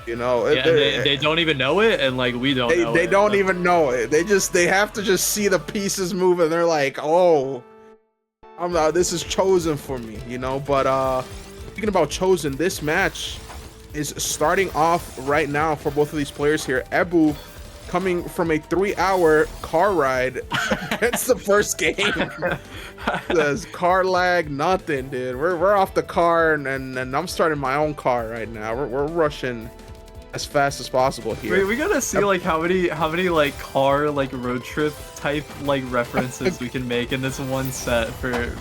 You know, Yeah, and they don't even know it, and like we don't know they it. don't even know it. They have to just see the pieces move, and they're like, oh, this is chosen for me, you know. But speaking about chosen, this match is starting off right now for both of these players here. EBU coming from a 3-hour car ride against the first game. There's car lag, nothing, dude. We're off the car, and I'm starting my own car right now. We're rushing as fast as possible here. Wait, we gotta see like how many like car like road trip type like references we can make in this one set for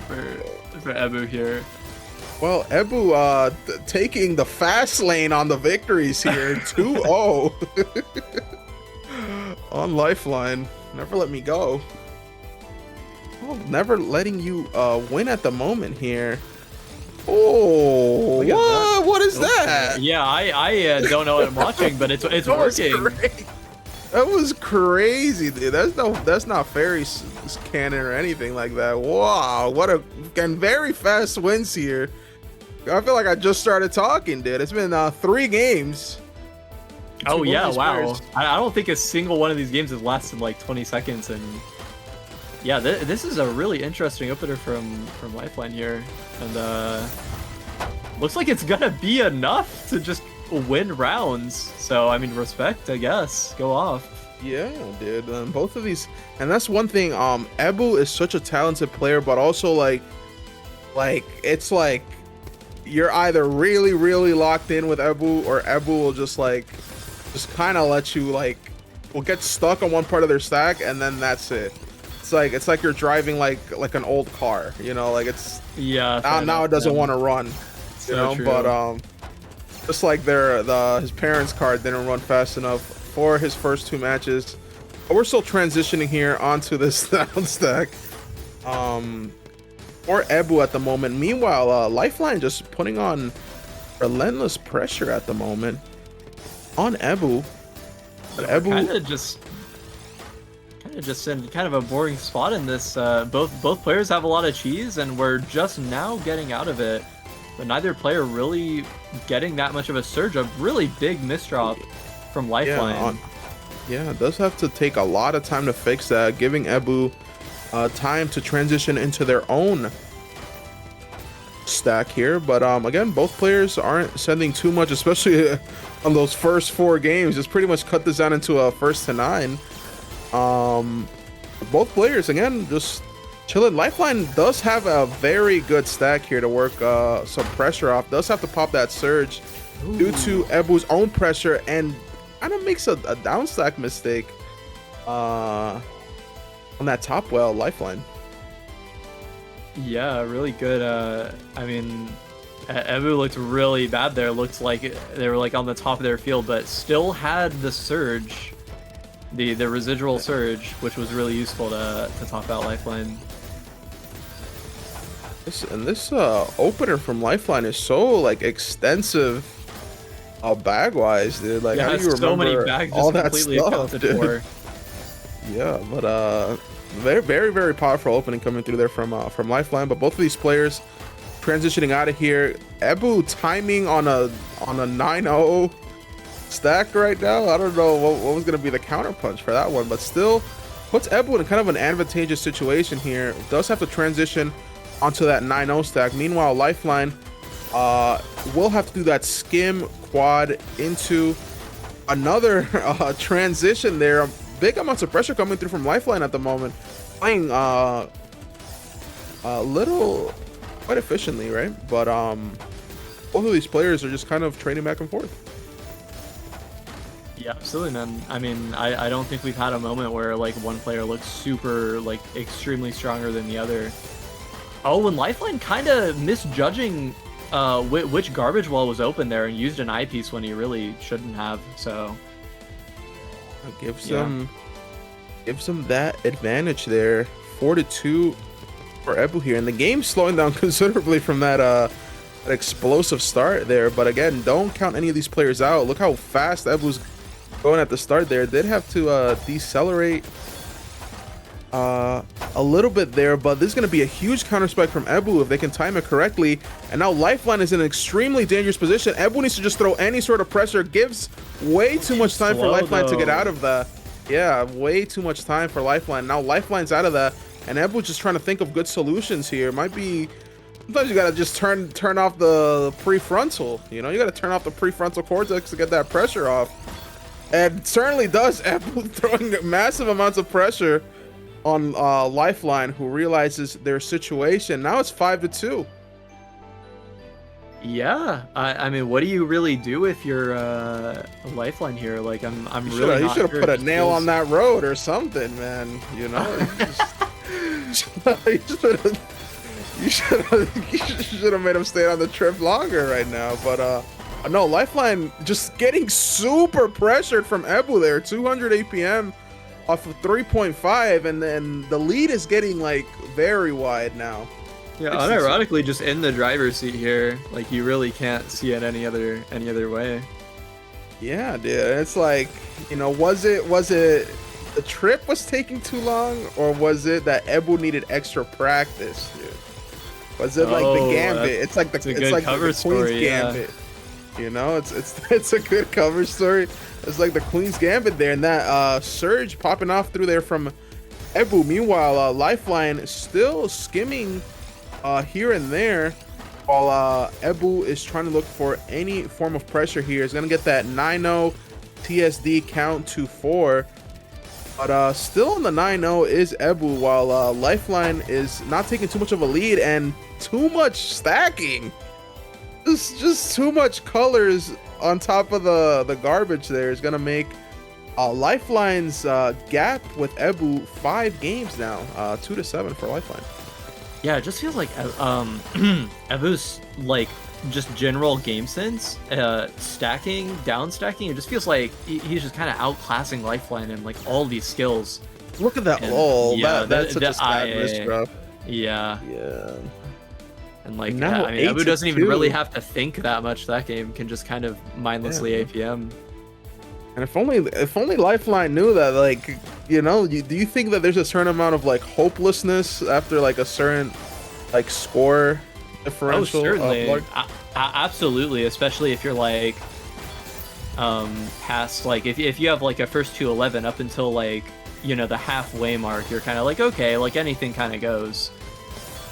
EBU here. Well, EBU taking the fast lane on the victories here, 2-0 on Lifeline. Never let me go. Oh, never letting you win at the moment here. Oh, what is that? Yeah, I don't know what I'm watching, but it's working. That was crazy, dude. That's not fairy cannon or anything like that. Wow, what a very fast wins here. I feel like I just started talking, dude. It's been 3 games. Oh yeah, wow. I don't think a single one of these games has lasted like 20 seconds, and yeah, this is a really interesting opener from Lifeline here, and looks like it's gonna be enough to just win rounds. So I mean, respect, I guess. Go off. Yeah, dude. Both of these, and that's one thing. EBU is such a talented player, but also like it's like you're either really locked in with EBU, or EBU will just kind of let you will get stuck on one part of their stack, and then that's it. It's like you're driving like an old car, you know, like it's now it doesn't want to run, you know. True. But just like his parents' car didn't run fast enough for his first 2 matches. But we're still transitioning here onto this down stack for EBU at the moment. Meanwhile, Lifeline just putting on relentless pressure at the moment on EBU. But EBU kind of just in kind of a boring spot in this. Both players have a lot of cheese, and we're just now getting out of it. But neither player really getting that much of a surge. A really big misdrop from Lifeline. Yeah, it does have to take a lot of time to fix that, giving EBU time to transition into their own stack here. But again, both players aren't sending too much, especially on those first 4 games. Just pretty much cut this down into a 1st to 9. Both players again just chilling. Lifeline does have a very good stack here to work some pressure off. Does have to pop that surge due to EBU's own pressure, and kind of makes a down stack mistake on that top well. Lifeline. Yeah, really good. I mean, EBU looked really bad there. Looks like they were like on the top of their field, but still had the surge, the residual surge, which was really useful to top out Lifeline. This opener from Lifeline is so extensive, bag wise, dude. Like, how do you remember so many bags all that completely stuff, dude? For. Yeah, but very powerful opening coming through there from Lifeline. But both of these players transitioning out of here. EBU timing on a 9-0 stack right now. I don't know what was going to be the counter punch for that one, but still puts EBU in kind of an advantageous situation here. Does have to transition onto that 9-0 stack. Meanwhile, Lifeline will have to do that skim quad into another transition there. Big amounts of pressure coming through from Lifeline at the moment. Playing a little quite efficiently, right? But both of these players are just kind of trading back and forth. Yeah, absolutely, man. I mean, I don't think we've had a moment where one player looks super extremely stronger than the other. Oh, and Lifeline kind of misjudging which garbage wall was open there and used an eyepiece when he really shouldn't have. So gives them that advantage there. 4-2 for EBU here, and the game's slowing down considerably from that explosive start there. But again, don't count any of these players out. Look how fast EBU's going at the start there. Did have to decelerate a little bit there, but this is going to be a huge counter spike from EBU if they can time it correctly. And now Lifeline is in an extremely dangerous position. EBU needs to just throw any sort of pressure. Gives way too much time for Lifeline to get out of the... Yeah, way too much time for Lifeline. Now Lifeline's out of that, and EBU's just trying to think of good solutions here. Might be... Sometimes you gotta just turn off the prefrontal. You know, you gotta turn off the prefrontal cortex to get that pressure off. And certainly does. EBU throwing massive amounts of pressure on Lifeline, who realizes their situation. Now it's 5-2. Yeah, I mean, what do you really do if you're Lifeline here? Like, I'm really not sure. You should have put a nail on that road or something, man. You know, you should have made him stay on the trip longer right now. But no, Lifeline just getting super pressured from EBU there. 200 APM off of 3.5, and then the lead is getting like very wide now. Yeah, unironically, just in the driver's seat here. Like, you really can't see it any other way. Yeah, dude. It's like, you know, was it the trip was taking too long, or was it that EBU needed extra practice, dude? Was it like the gambit? It's like the Queen's Gambit. You know, it's a good cover story. It's like the Queen's Gambit there, and that surge popping off through there from EBU. Meanwhile, Lifeline still skimming here and there, while EBU is trying to look for any form of pressure here. He's gonna get that 9-0 TSD count to 4, but still on the 9-0 is EBU, while Lifeline is not taking too much of a lead, and too much stacking. Just too much colors on top of the garbage there is gonna make Lifeline's gap with EBU 5 games now, 2-7 for Lifeline. Yeah, it just feels like EBU's like just general game sense, stacking, down stacking. It just feels like he's just kind of outclassing Lifeline in like all these skills. Look at that lol. Yeah, that's such a sad miss, bro. Yeah. Yeah. And like, now, I mean, EBU doesn't even really have to think that much. That game can just kind of mindlessly APM. And if only Lifeline knew that, like, you know, do you think that there's a certain amount of like hopelessness after like a certain like score differential? Oh, certainly. Absolutely, especially if you're like past, like, if you have like a first 2-11 up until like, you know, the halfway mark, you're kind of like, okay, like anything kind of goes.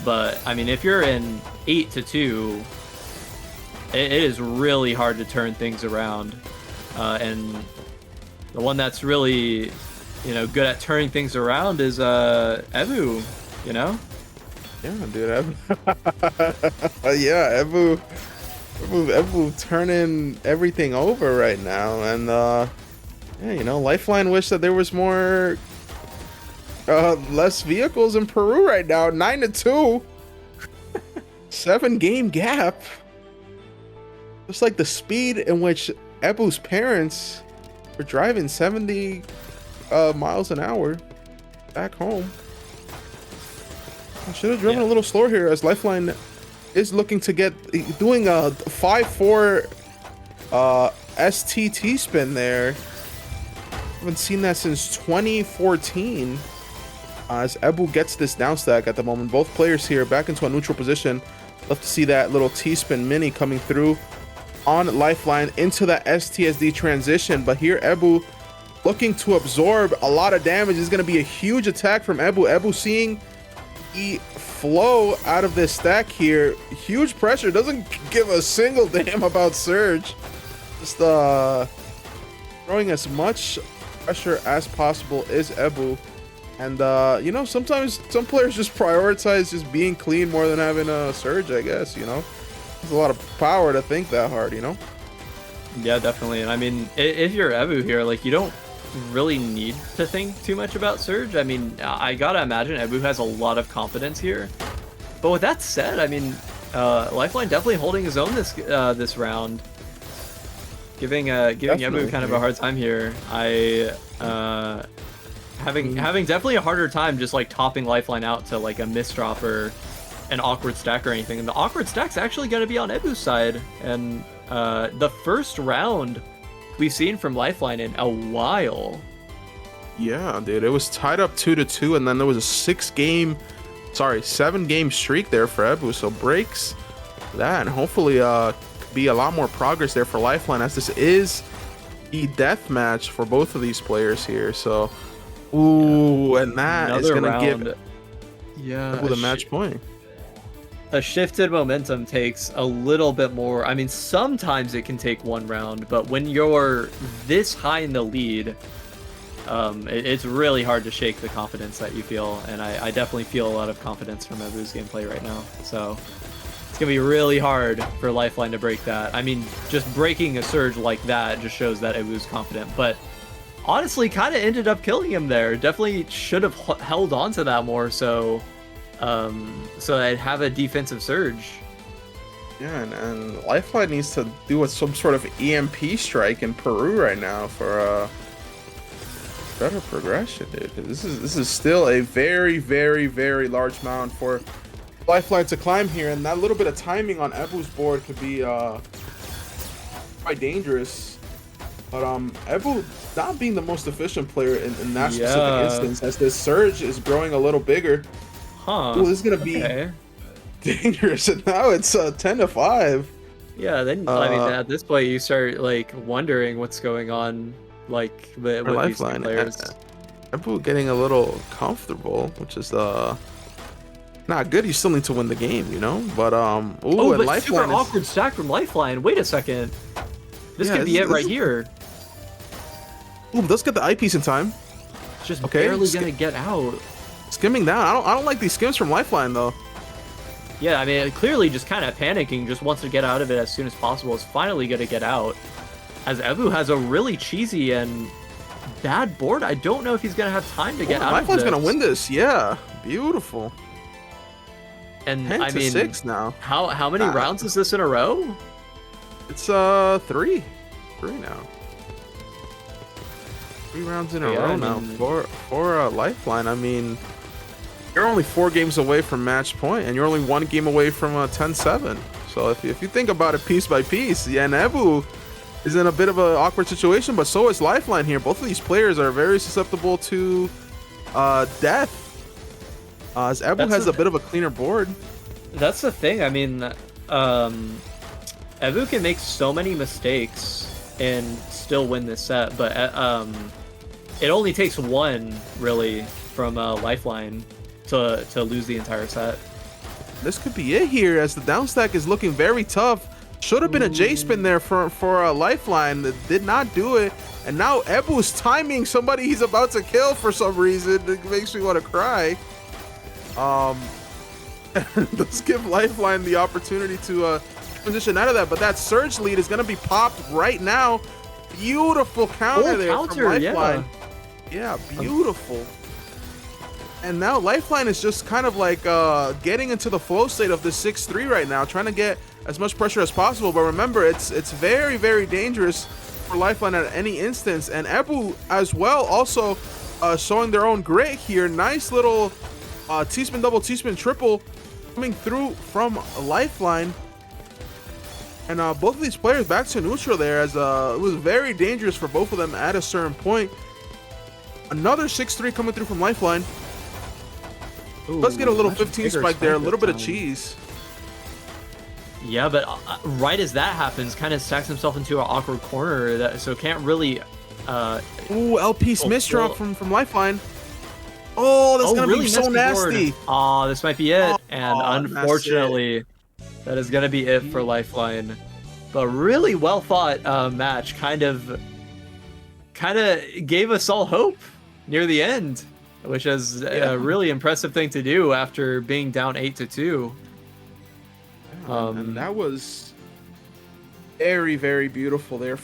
But I mean, if you're in 8-2, it is really hard to turn things around. And the one that's really, you know, good at turning things around is EBU, you know? Yeah, dude. Yeah, EBU turning everything over right now. And yeah, you know, Lifeline wish that there was more less vehicles in Peru right now. 9-2. 7-game gap. Just like the speed in which EBU's parents were driving 70 miles an hour back home. I should have driven a little slower here, as Lifeline is looking to doing a 5-4 STT spin there. Haven't seen that since 2014. As EBU gets this down stack at the moment, both players here back into a neutral position. Love to see that little T-spin mini coming through on Lifeline into that STSD transition, but here EBU looking to absorb a lot of damage. Is going to be a huge attack from EBU. EBU seeing the flow out of this stack here. Huge pressure. Doesn't give a single damn about Surge. Just throwing as much pressure as possible is EBU. And you know, sometimes some players just prioritize just being clean more than having a Surge, I guess, you know. There's a lot of power to think that hard, you know? Yeah, definitely. And I mean, if you're EBU here, like, you don't really need to think too much about Surge. I mean, I gotta imagine EBU has a lot of confidence here. But with that said, I mean, Lifeline definitely holding his own this round. Giving EBU kind of a hard time here. Having definitely a harder time just like topping Lifeline out to like a misdrop or an awkward stack or anything. And the awkward stack's actually going to be on EBU's side. And the first round we've seen from Lifeline in a while. Yeah, dude, it was tied up 2-2, and then there was a 7-game streak there for EBU. So breaks that, and hopefully be a lot more progress there for Lifeline, as this is the death match for both of these players here. So, ooh, and that is gonna give EBU the match point. A shifted momentum takes a little bit more. I mean, sometimes it can take one round, but when you're this high in the lead, it's really hard to shake the confidence that you feel, and I definitely feel a lot of confidence from EBU's gameplay right now. So it's gonna be really hard for Lifeline to break that. I mean, just breaking a surge like that just shows that EBU's confident, but honestly, kind of ended up killing him there. Definitely should have held on to that more, so I'd have a defensive surge. Yeah, and Lifeline needs to do some sort of EMP strike in Peru right now for better progression, dude. This is still a very, very, very large mountain for Lifeline to climb here, and that little bit of timing on EBU's board could be quite dangerous. But EBU not being the most efficient player in that specific instance, as this surge is growing a little bigger. Huh. Ooh, this is gonna be dangerous, and now it's 10-5. Yeah, then I mean, at this point you start like wondering what's going on, like with these players. EBU getting a little comfortable, which is not good. You still need to win the game, you know. But ooh, and but Lifeline super awkward stack from Lifeline. Wait a second, this could be it right here. Ooh, let's get the eyepiece in time. Just barely gonna get out. Skimming down. I don't like these skims from Lifeline though. Yeah, I mean, clearly just kind of panicking, just wants to get out of it as soon as possible. Is finally gonna get out, as EBU has a really cheesy and bad board. I don't know if he's gonna have time to get out of this. Lifeline's gonna win this. Yeah, beautiful. And 10-6 now. How many rounds is this in a row? It's 3 now. 3 rounds in a row now for Lifeline. I mean, you're only 4 games away from match point, and you're only 1 game away from 10-7. So if you think about it piece by piece, yeah, and EBU is in a bit of an awkward situation, but so is Lifeline here. Both of these players are very susceptible to death, as EBU has a bit of a cleaner board. That's the thing. I mean, EBU can make so many mistakes and still win this set, but it only takes 1 really from Lifeline to lose the entire set. This could be it here, as the down stack is looking very tough. Should have been a J spin there for a Lifeline that did not do it, and now EBU's timing somebody he's about to kill for some reason. It makes me want to cry. Let's give Lifeline the opportunity to transition out of that, but that surge lead is going to be popped right now. Beautiful counter there from Lifeline. Yeah, beautiful. And now Lifeline is just kind of like getting into the flow state of this 6-3 right now, trying to get as much pressure as possible. But remember, it's very, very dangerous for Lifeline at any instance. And EBU as well, also showing their own grit here. Nice little T-spin double, T-spin triple coming through from Lifeline. And both of these players back to neutral there, as it was very dangerous for both of them at a certain point. Another 6-3 coming through from Lifeline. Ooh, let's get a little 15 spike there, a little bit of cheese. Yeah, but right as that happens, kind of stacks himself into an awkward corner, so can't really... Ooh, LP's misdrop from Lifeline. Oh, that's gonna be so nasty. Oh, this might be it. And unfortunately, that is gonna be it for Lifeline. But really well fought match. Kind of gave us all hope near the end, which is a really impressive thing to do after being down 8-2. And that was very, very beautiful there from